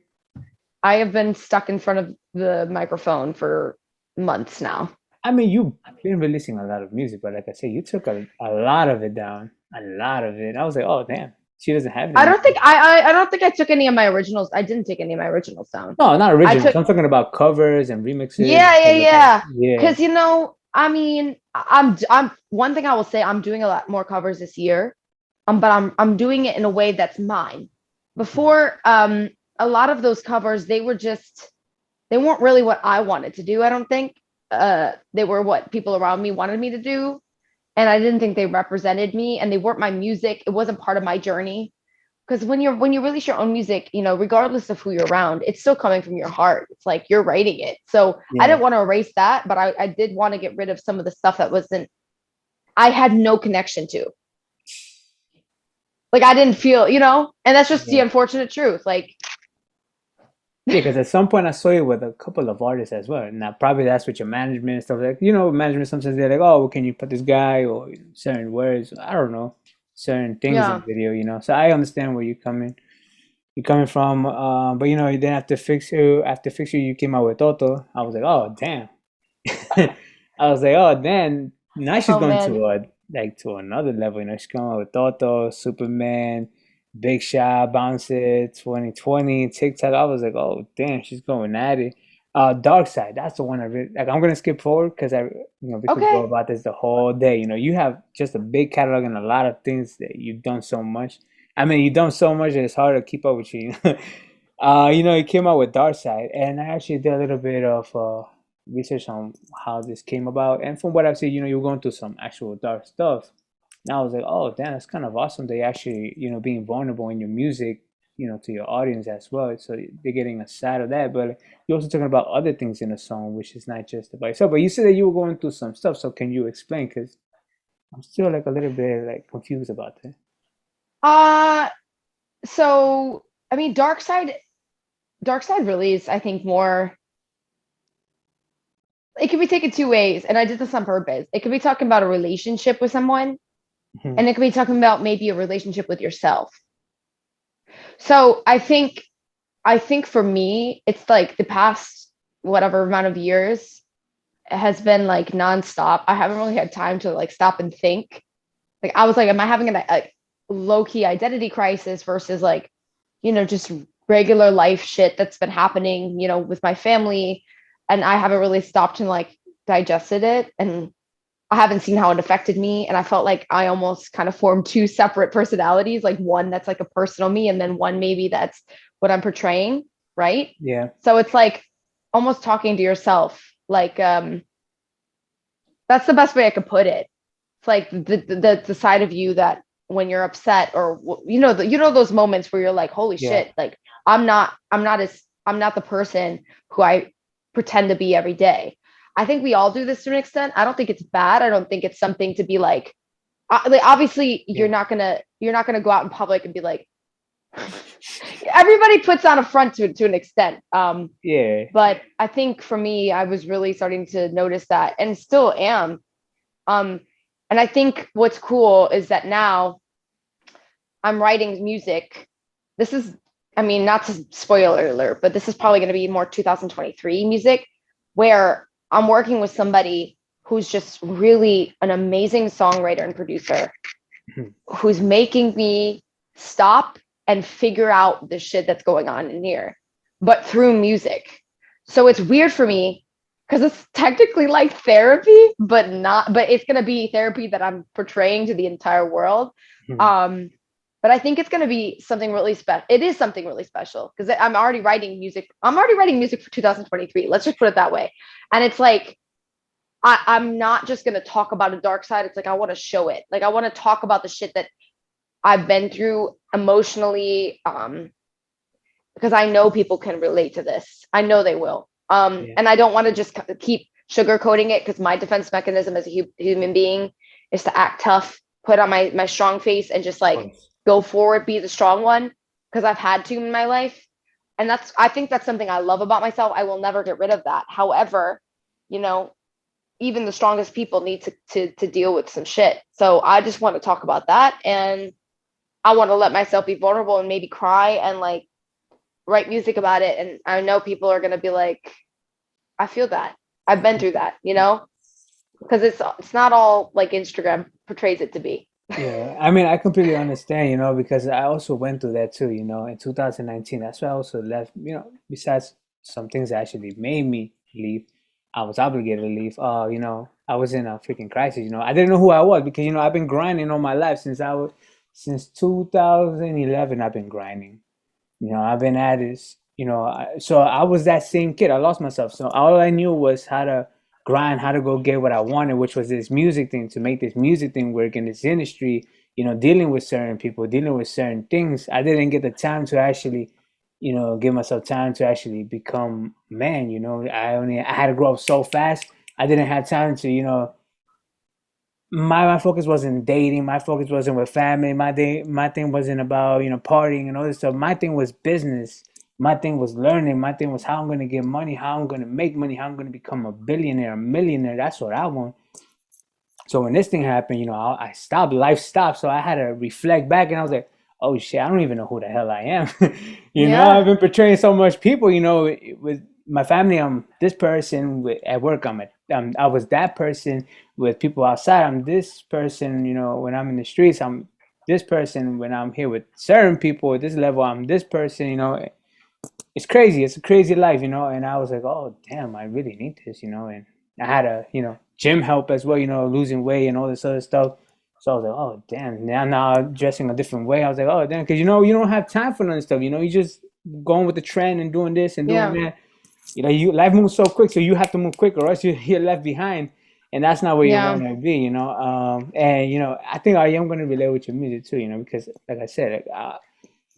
I have been stuck in front of the microphone for months now. I mean, you've been releasing a lot of music, but like I said, you took a lot of it down. A lot of it. I was like, oh damn, she doesn't have any music. I don't think I took any of my originals. I didn't take any of my originals down. No, not I originals. took I'm talking about covers and remixes and Yeah, stuff like that. yeah. Yeah, Because I mean, I'm one thing I will say, I'm doing a lot more covers this year. But I'm doing it in a way that's mine. Before, a lot of those covers, they weren't really what I wanted to do, I don't think. They were what people around me wanted me to do. And I didn't think they represented me and they weren't my music. It wasn't part of my journey. Because when you release your own music, regardless of who you're around, it's still coming from your heart. It's like you're writing it. So I yeah, didn't want to erase that, but I did want to get rid of some of the stuff that wasn't I had no connection to. Like I didn't feel, and that's just the yeah. unfortunate truth. Like, Yeah, because at some point I saw you with a couple of artists as well. Now, probably that's with your management and stuff like, management sometimes they're like, oh, well, can you put this guy or certain words, I don't know, certain things in yeah. the video. So I understand where you're coming from. But then after Fix You, you came out with Toto. I was like, oh, damn. I was like, oh, damn. Now she's Oh going man. to another level. She's coming out with Toto, Superman, Big Shot, Bounce It, 2020, TikTok. I was like, oh, damn, she's going at it. Dark Side, that's the one I really like. I'm gonna skip forward because we could go Okay. about this the whole day. You have just a big catalog and a lot of things that you've done so much. I mean, you've done so much that it's hard to keep up with you. He came out with Dark Side, and I actually did a little bit of research on how this came about. And from what I've seen, you're going through some actual dark stuff. And I was like, oh, damn, that's kind of awesome. They actually, being vulnerable in your music, to your audience as well. So they're getting a side of that. But you're also talking about other things in the song, which is not just about yourself. But you said that you were going through some stuff. So can you explain? Because I'm still like a little bit like confused about that. Uh so I mean Dark Side really is, I think, more it can be taken two ways, and I did this on purpose. It could be talking about a relationship with someone, Mhm. and it could be talking about maybe a relationship with yourself. So I think for me, it's like the past whatever amount of years has been like nonstop. I haven't really had time to like stop and think. Like I was like, am I having a low key identity crisis versus like, just regular life shit that's been happening, with my family, and I haven't really stopped and like digested it, and I haven't seen how it affected me, and I felt like I almost kind of formed two separate personalities, like one that's like a personal me, and then one maybe that's what I'm portraying, right? Yeah. So it's like almost talking to yourself, like that's the best way I could put it. It's like the side of you that when you're upset or those moments where you're like, holy Yeah. shit, like I'm not the person who I pretend to be every day. I think we all do this to an extent. I don't think it's bad. I don't think it's something to be like obviously Yeah. you're not gonna go out in public and be like everybody puts on a front to an extent. Yeah. But I think for me, I was really starting to notice that and still am. And I think what's cool is that now I'm writing music. This is, I mean, not to spoiler alert, but this is probably going to be more 2023 music where I'm working with somebody who's just really an amazing songwriter and producer who's making me stop and figure out the shit that's going on in here, but through music. So it's weird for me because it's technically like therapy, but not, but it's going to be therapy that I'm portraying to the entire world. Um, but I think it's going to be something really special. It is something really special because I'm already writing music. I'm already writing music for 2023. Let's just put it that way. And it's like, I'm not just going to talk about a dark side. It's like, I want to show it. Like, I want to talk about the shit that I've been through emotionally, because I know people can relate to this. I know they will. Yeah. And I don't want to just keep sugarcoating it because my defense mechanism as a human being is to act tough, put on my strong face and just like go forward, be the strong one because I've had to in my life. And I think that's something I love about myself. I will never get rid of that. However, you know, even the strongest people need to deal with some shit. So I just want to talk about that. And I want to let myself be vulnerable and maybe cry and like write music about it. And I know people are going to be like, I feel that. I've been through that, you know, because it's not all like Instagram portrays it to be. Yeah, I mean, I completely understand, because I also went through that too, in 2019. That's why I also left, besides some things that actually made me leave, I was obligated to leave. I was in a freaking crisis, I didn't know who I was because, I've been grinding all my life since 2011, I've been grinding. I've been at this, so I was that same kid. I lost myself. So all I knew was how to grind, how to go get what I wanted, which was this music thing, to make this music thing work in this industry, dealing with certain people, dealing with certain things. I didn't get the time to actually, give myself time to actually become a man, I had to grow up so fast. I didn't have time to, my focus wasn't dating. My focus wasn't with family. My thing wasn't about partying and all this stuff. My thing was business. My thing was learning. My thing was how I'm gonna get money, how I'm gonna make money, how I'm gonna become a billionaire, a millionaire. That's what I want. So when this thing happened, I stopped. Life stopped. So I had to reflect back, and I was like, "Oh shit, I don't even know who the hell I am." I've Yeah. been portraying so much people. With my family, I'm this person. At work, I was that person. With people outside, I'm this person. When I'm in the streets, I'm this person. When I'm here with certain people at this level, I'm this person. It's crazy. It's a crazy life, And I was like, oh damn, I really need this, And I had a, gym help as well, losing weight and all this other stuff. So I was like, oh damn. Now I'm dressing a different way. I was like, oh damn, because you don't have time for none of this stuff. You just going with the trend and doing this and doing Yeah. that. Life moves so quick, so you have to move quick, or else you're left behind, and that's not where you Yeah. want to be, And I think I am going to relate with your music too, because like I said,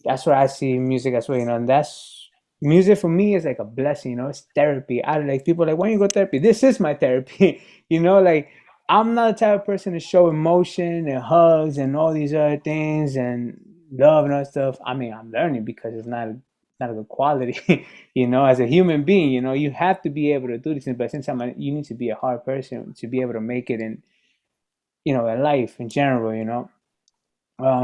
that's what I see music as well, and that's music for me is like a blessing, it's therapy. I like people are like, when you go therapy, this is my therapy, like I'm not the type of person to show emotion and hugs and all these other things and love and all that stuff. I mean, I'm learning because it's not a good quality, as a human being, you have to be able to do this, but sometimes you need to be a hard person to be able to make it in, in life in general,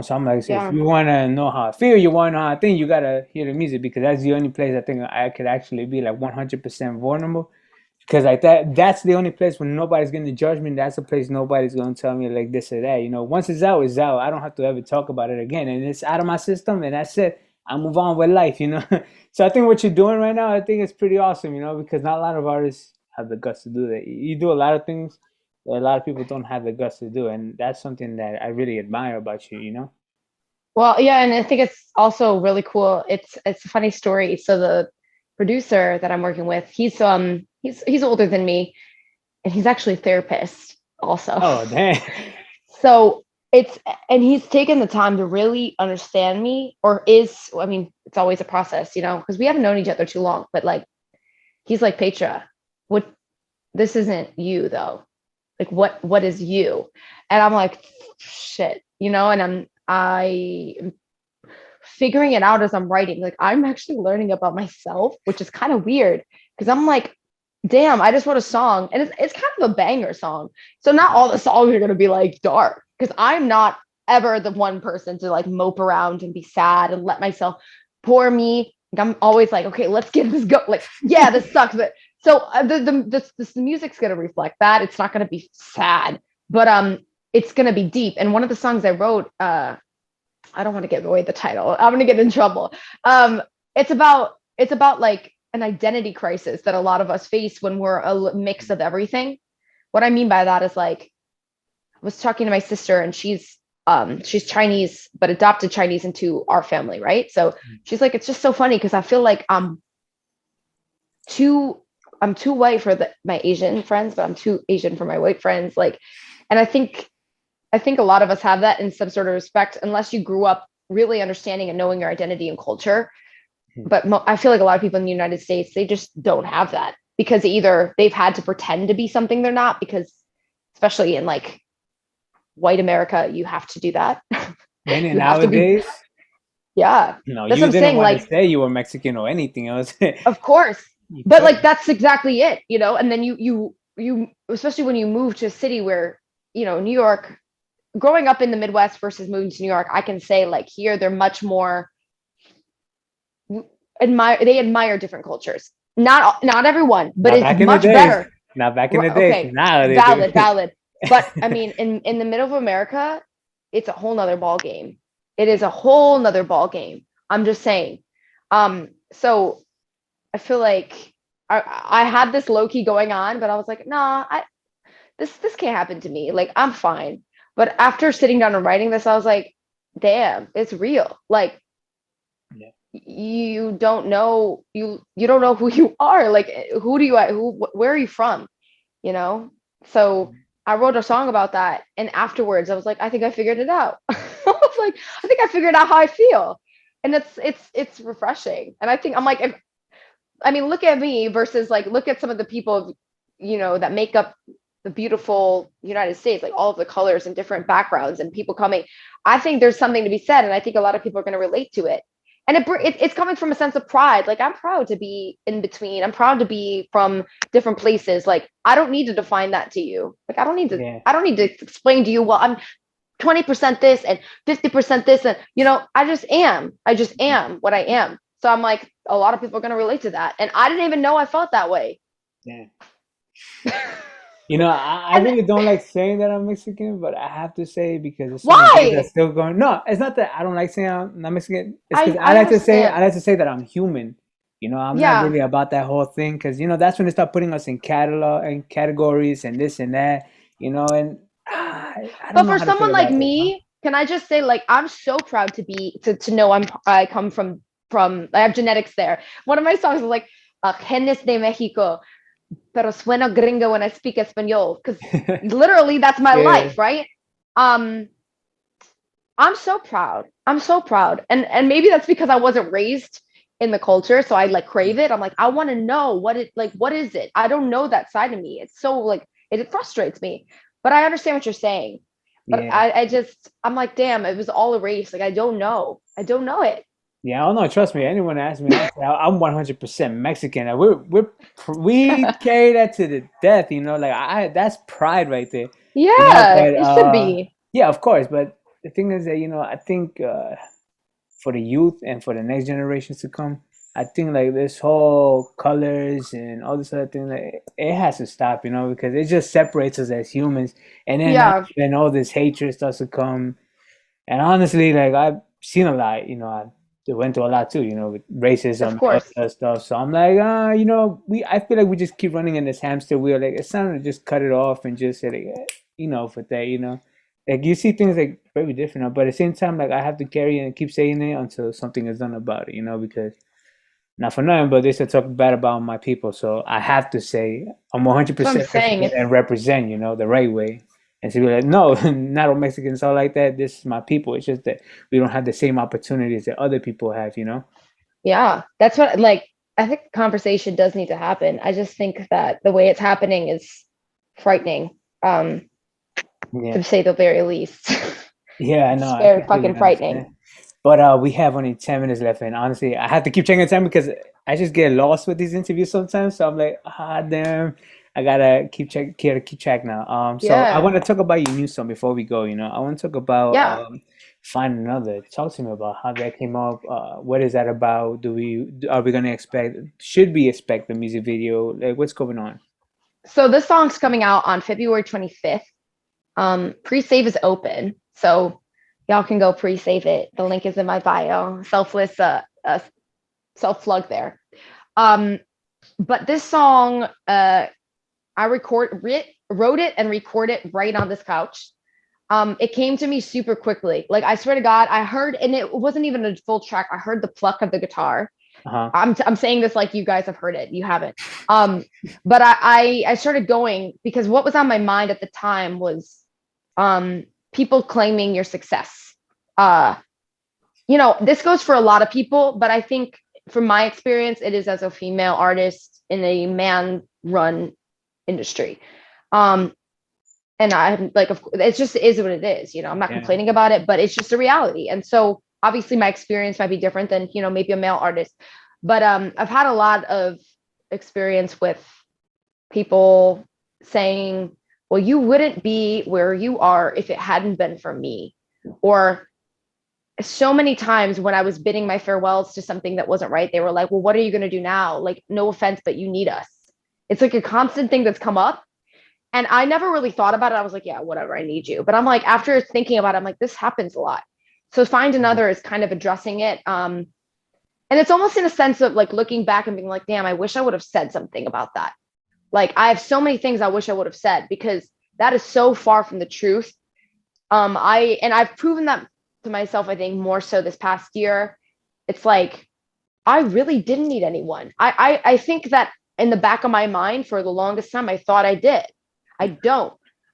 So I'm like, so if Yeah. you want to know how I feel, you want to know how I think, you got to hear the music because that's the only place I think I could actually be like 100% vulnerable. Because like that's the only place when nobody's going to judge me. That's the place nobody's going to tell me like this or that. Once it's out, it's out. I don't have to ever talk about it again. And it's out of my system and that's it. I move on with life, So I think what you're doing right now, I think it's pretty awesome, because not a lot of artists have the guts to do that. You do a lot of things that a lot of people don't have the guts to do. And that's something that I really admire about you. Well, yeah, and I think it's also really cool. It's a funny story. So the producer that I'm working with, he's older than me, and he's actually a therapist also. Oh, dang. So it's and he's taken the time to really understand me, or is I mean, it's always a process, because we haven't known each other too long, but like he's like, Paytra, what, this isn't you though. Like what is you? And I'm like, shit, and I am figuring it out as I'm writing. Like I'm actually learning about myself, which is kind of weird because I'm like, damn, I just wrote a song and it's kind of a banger song. So not all the songs are gonna be like dark because I'm not ever the one person to like mope around and be sad and let myself pour me. Like, I'm always like, okay, let's get this go. Like, yeah, this sucks. But so the music's gonna reflect that. It's not gonna be sad, but it's gonna be deep. And one of the songs I wrote, I don't want to give away the title. I'm gonna get in trouble. It's about like an identity crisis that a lot of us face when we're a mix of everything. What I mean by that is like I was talking to my sister and she's Chinese but adopted Chinese into our family, right? So she's like, it's just so funny because I feel like I'm too white for my Asian friends, but I'm too Asian for my white friends. Like, and I think a lot of us have that in some sort of respect, unless you grew up really understanding and knowing your identity and culture. But I feel like a lot of people in the United States, they just don't have that because either they've had to pretend to be something they're not, because especially in like white America, you have to do that. And You have to be, nowadays, yeah. That's you what I'm didn't saying. want to Like, say you were Mexican or anything else. of course, You but like could. that's exactly it, And then you especially when you move to a city where New York, growing up in the Midwest versus moving to New York, I can say like here they're much more they admire different cultures. Not everyone, but Not it's back in the much days. better. Not back in the days. Okay, Now they do. valid. But I mean, in the middle of America, it's a whole nother ball game. It is a whole nother ball game. I'm just saying. So I feel like I had this low key going on, but I was like, nah, this can't happen to me. Like I'm fine. But after sitting down and writing this, I was like, damn, it's real. Like Yeah. you don't know you don't know who you are. Like where are you from? You know? So I wrote a song about that. And afterwards I was like, I think I figured it out. I was like, I think I figured out how I feel. And it's refreshing. And I think I'm like, I mean, look at me versus like look at some of the people, that make up the beautiful United States, like all of the colors and different backgrounds and people coming. I think there's something to be said, and I think a lot of people are going to relate to it. And it's coming from a sense of pride. Like I'm proud to be in between. I'm proud to be from different places. Like I don't need to define that to you. Like I don't need to. Yeah. I don't need to explain to you. Well, I'm 20% this and 50% this, and I just am. I just am what I am. So I'm like, a lot of people are going to relate to that. And I didn't even know I felt that way. Yeah. I And really don't like saying that I'm Mexican, but I have to say because there's so many things that's why? still going. No, it's not that I don't like saying I'm not Mexican. It's because I I understand. like to say that I'm human. I'm not Yeah. really about that whole thing because that's when they start putting us in catalog and categories and this and that. And I But don't know for how to feel someone like about that. me, can I just say, like, I'm so proud to know I come from I have genetics there. One of my songs is like, Genes de Mexico, pero suena gringo when I speak Espanol, because literally that's my Yeah, life, right? Um, I'm so proud. I'm so proud. And maybe that's because I wasn't raised in the culture, so I like crave it. I'm like, I want to know what is it? I don't know that side of me. It's so like it frustrates me. But I understand what you're saying. But yeah. I'm like, damn, it was all erased. Like I don't know. I don't know it. Yeah, oh no, trust me. Anyone asks me, I'm 100% Mexican. And we carry that to the death. Like that's pride right there. Yeah, But it should be. yeah, of course. But the thing is that I think for the youth and for the next generations to come, I think like this whole colors and all this other thing, like it has to stop. Because it just separates us as humans, and then Yeah, then all this hatred starts to come. And honestly, like I've seen a lot, I went through a lot too, with racism of and all course. that stuff. So I'm like, I feel like we just keep running in this hamster wheel. Like it's time to just cut it off and just say, like, for that, like you see things like very different, but at the same time, like I have to carry it and keep saying it until something is done about it, because not for nothing, but they still talk bad about my people. So I have to say I'm That's what I'm 100% saying. Mexican and represent, the right way. And to be like, no, not all Mexicans are like that. This is my people. It's just that we don't have the same opportunities that other people have. Yeah, that's what like. I think conversation does need to happen. I just think that the way it's happening is frightening, Yeah. to say the very least. Yeah, I know. It's I very completely fucking frightening. understand. But we have only 10 minutes left, and honestly, I have to keep checking the time because I just get lost with these interviews sometimes. So I'm like, ah, damn, I gotta keep track now. So I Yeah. want to talk about your new song before we go. I want to talk about Yeah. Find Another. Talk to me about how that came up. What is that about? Are we gonna expect? Should we expect the music video? Like, what's going on? So this song's coming out on February 25th. Pre-save is open. So y'all can go pre-save it. The link is in my bio. Selfless self-plug there. Um, but this song, I wrote it and recorded it right on this couch. It came to me super quickly. Like I swear to God, I heard, and it wasn't even a full track. I heard the pluck of the guitar. Uh-huh. I'm saying this like you guys have heard it. You haven't. Um, but I started going because what was on my mind at the time was people claiming your success. Uh, this goes for a lot of people, but I think from my experience, it is as a female artist in a man-run industry. Um, and I'm like, of course, it just is what it is. I'm not Yeah. complaining about it, but it's just a reality. And so obviously my experience might be different than, maybe a male artist. But I've had a lot of experience with people saying, well, you wouldn't be where you are if it hadn't been for me. Or so many times when I was bidding my farewells to something that wasn't right, they were like, well, what are you going to do now? Like, no offense, but you need us. It's like a constant thing that's come up. And I never really thought about it. I was like, yeah, whatever, I need you. But I'm like, after thinking about it, I'm like, this happens a lot. So Find Mhm. Another is kind of addressing it. And it's almost in a sense of like looking back and being like, damn, I wish I would have said something about that. Like I have so many things I wish I would have said because that is so far from the truth. I've proven that to myself, I think, more so this past year. It's like I really didn't need anyone. I think that in the back of my mind for the longest time, I thought I did. I don't.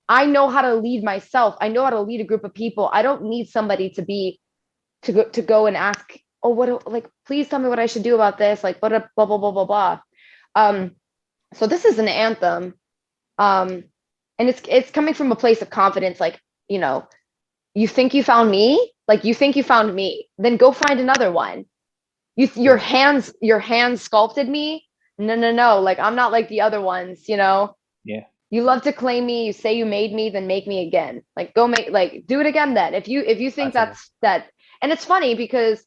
I know how to lead myself. I know how to lead a group of people. I don't need somebody to go and ask, oh, what, like, please tell me what I should do about this. Like, blah, blah, blah, blah, blah, blah. Um, so this is an anthem. Um, and it's coming from a place of confidence. Like, you know, you think you found me? Like, you think you found me? Then go find another one. Yeah. Your hands sculpted me. No, no, no. Like, I'm not like the other ones. Yeah. You love to claim me, you say you made me, then make me again. Like go make like do it again then. If you think Possible. that's that. And it's funny because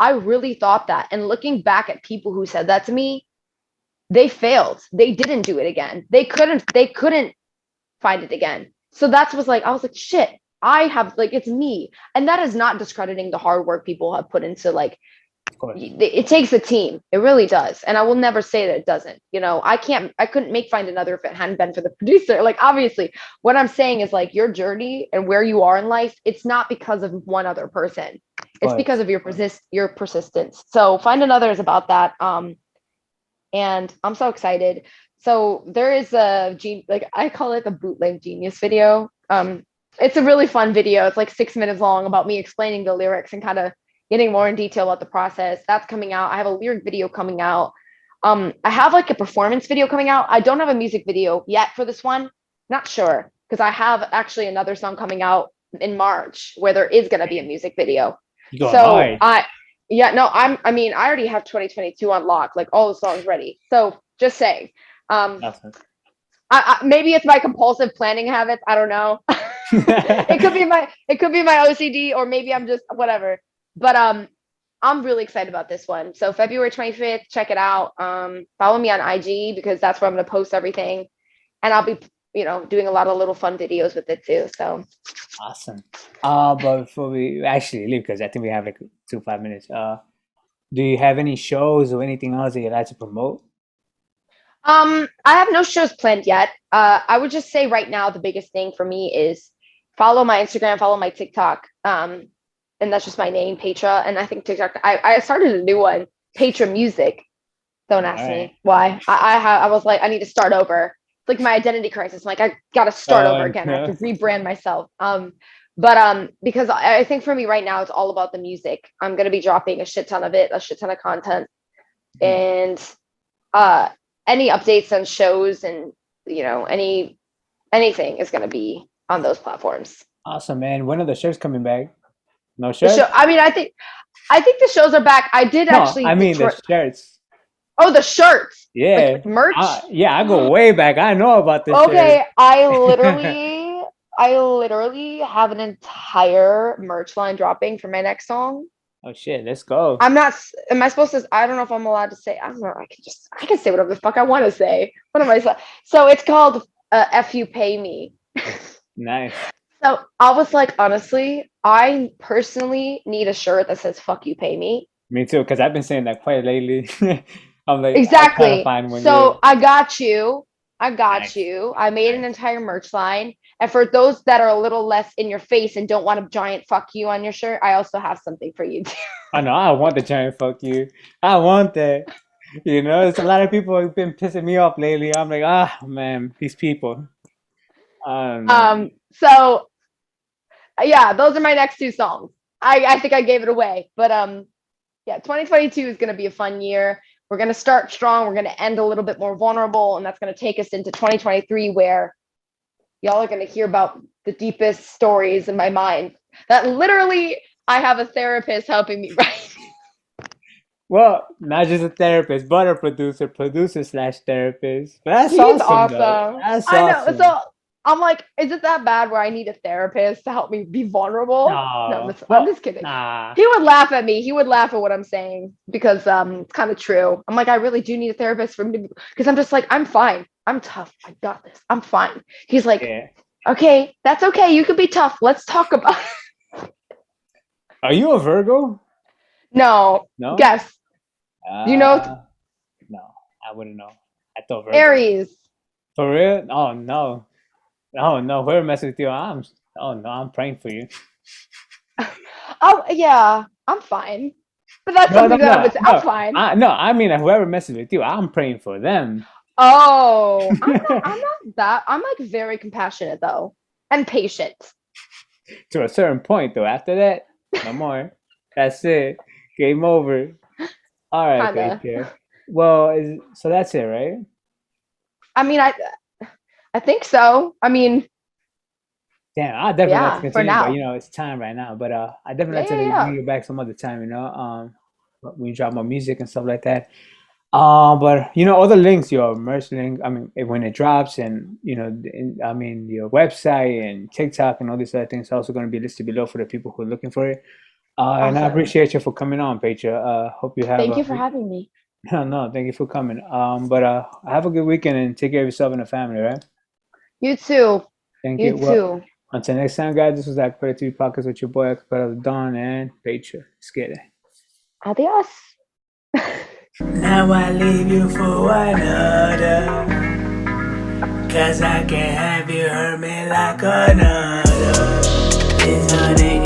I really thought that. And looking back at people who said that to me, they failed. They didn't do it again. They couldn't find it again. So that's was like I was like, shit, I have like it's me. And that is not discrediting the hard work people have put into like Of course. it takes a team. It really does. And I will never say that it doesn't. I couldn't make Find Another if it hadn't been for the producer. Like, obviously, what I'm saying is like your journey and where you are in life, it's not because of one other person. Of It's because course. of your persistence. So Find Another is about that. And I'm so excited. So there is like I call it the bootleg genius video. It's a really fun video. It's like 6 minutes long about me explaining the lyrics and kind of getting more in detail about the process. That's coming out. I have a lyric video coming out. I have like a performance video coming out. I don't have a music video yet for this one. Not sure because I have actually another song coming out in March where there is going to be a music video. You going So hard. yeah, no, I already have 2022 on lock, like all the songs ready. So just saying. Um, Awesome. maybe it's my compulsive planning habits. I don't know. It could be my OCD, or maybe I'm just whatever. But I'm really excited about this one. So February 25th, check it out. Follow me on IG because that's where I'm gonna post everything, and I'll be doing a lot of little fun videos with it too. So Awesome. But before we actually leave, because I think we have like 5 minutes. Do you have any shows or anything else that you'd like to promote? I have no shows planned yet. I would just say right now the biggest thing for me is follow my Instagram, follow my TikTok. And that's just my name, Paytra. And I think TikTok. I started a new one, Paytra Music. Don't All ask right. me why. I was like, I need to start over. It's like my identity crisis. I'm like, I gotta start over again. I have to No. rebrand myself. But because I think for me right now, it's all about the music. I'm gonna be dropping a shit ton of it, a shit ton of content. and any updates on shows and anything is going to be on those platforms. Awesome, man. When are the shirts coming back? No The shirts? show. I mean, I think the shows are back. I did actually. I mean the shirts. Oh, the shirts. Yeah. Like merch. Yeah, I go way back. I know about this. Okay, shirt. I literally have an entire merch line dropping for my next song. Oh shit, let's go. I'm not. Am I supposed to? I don't know if I'm allowed to say. I don't know. I can say whatever the fuck I want to say. What am I saying? So it's called "F You Pay Me." Nice. So I was like, honestly, I personally need a shirt that says "Fuck You Pay Me." Me too, because I've been saying that quite lately. I'm like, exactly. So I got you. I made an entire merch line. And for those that are a little less in your face and don't want a giant fuck you on your shirt, I also have something for you too. I know, I want the giant fuck you. I want that. You know, there's a lot of people who've been pissing me off lately. I'm like, man, these people. So yeah, those are my next two songs. I think I gave it away. But yeah, 2022 is gonna be a fun year. We're going to start strong. We're going to end a little bit more vulnerable. And that's going to take us into 2023, where y'all are going to hear about the deepest stories in my mind that literally I have a therapist helping me write. Well, not just a therapist, but a producer/therapist. That's He's awesome. That's awesome. I know. So I'm like, is it that bad where I need a therapist to help me be vulnerable? No, I'm just kidding. Nah. He would laugh at me. He would laugh at what I'm saying because it's kind of true. I'm like, I really do need a therapist for me because I'm just like, I'm fine. I'm tough. I got this. I'm fine. He's like, okay, that's okay. You can be tough. Let's talk about it. Are you a Virgo? No. Guess. Do you know? No, I wouldn't know. I thought Virgo. Aries. For real? Oh no. Oh no, whoever messes with you, I'm praying for you. Oh yeah, I'm fine. But that's something that I would say. I'm fine. I mean whoever messes with you, I'm praying for them. Oh, I'm not that. I'm like very compassionate though, and patient. To a certain point though. After that, no more. That's it. Game over. All right, Paytra. Well, so that's it, right? I mean, I think so. I mean, damn, I definitely like to continue, but you know, it's time right now. But I definitely like to bring you back some other time, you know, when you drop more music and stuff like that. But you know, all the links, your merch link, I mean, when it drops, and you know, your website and TikTok and all these other things are also going to be listed below for the people who are looking for it. Awesome. And I appreciate you for coming on, Paytra. Hope you have. Thank you for having me. No, thank you for coming. But have a good weekend and take care of yourself and the family, right? You too. Thank you. You too. Until next time, guys, this was AcapellicTV Podcast with your boy, Acapella Don and Paytra. Let's get it. Adios. Now I leave you for another, 'cause I can't have you hurt me like another. It's honey.